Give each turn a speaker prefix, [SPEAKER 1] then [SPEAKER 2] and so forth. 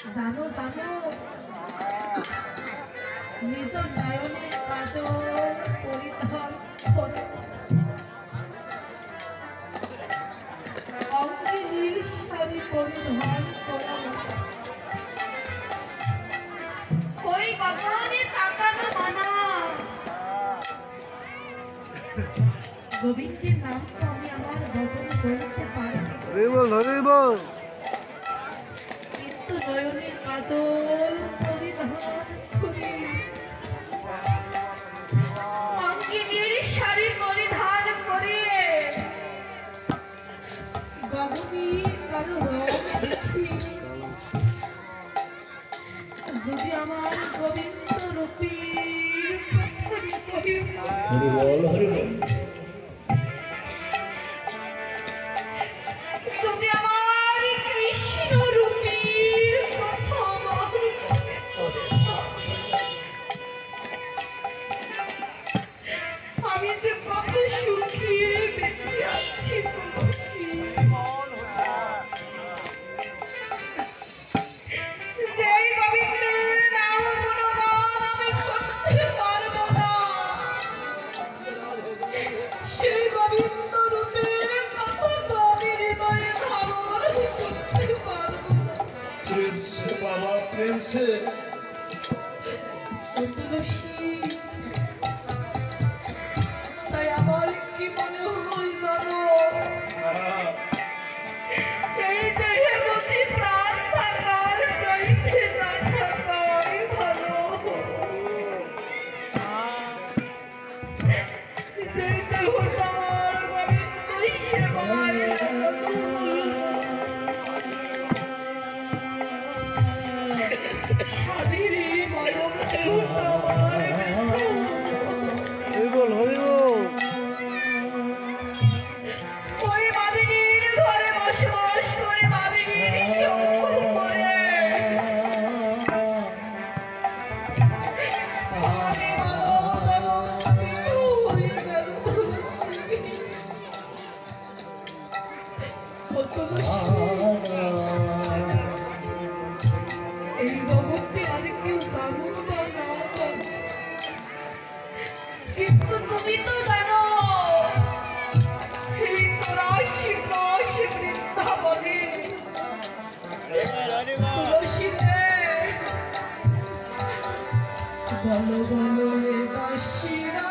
[SPEAKER 1] জানো জানো নিজ নয়নে কাজল পরিধান করে অঙ্গে নীল শাড়ি পরিধান করা ওই গগনে তাকানো মানা গোবিন্দের নাম তো আমি আমার বদন বলতে পারি কিন্তু নয়নে কাজল পরিধান করে অঙ্গে নীল শাড়ি পরিধান করে গগনে কারো রং দেখি যদি আমার গোবিন্দ রূপীর যদি আমার কৃষ্ণ রূপীর কথা আমি যে কত সুখে বেঁচে আছি সেই গোবিন্দের নাম গুণগান আমি করতে পারবো না সেই গোবিন্দ রূপের কথা তো আমি হৃদয়ে ধারণ করতে পারবো না
[SPEAKER 2] प्रेम से बाबा प्रेम से
[SPEAKER 1] তুলসী তাই আমার কি মনে হয় জানো এই দেহে বুঝি প্রাণ থাকার চাইতে না থাকাই ভালো সেই দেহটা আমার গোবিন্দ সেবায় স্বামীরই মরম দেহটা আমার ওই মালিনীর ঘরে বসবাস করে মালিনীর সঙ্গ করে আমি মানব জনম পাপিত হয়ে গেল ও তুলসী এই জগতে আর কেউ জানুক বা না জানুক কিন্তু তুমি তো জানো এই 84 কোষ বৃন্দাবনে তুলসী রে বলো বলো এ দাসীরা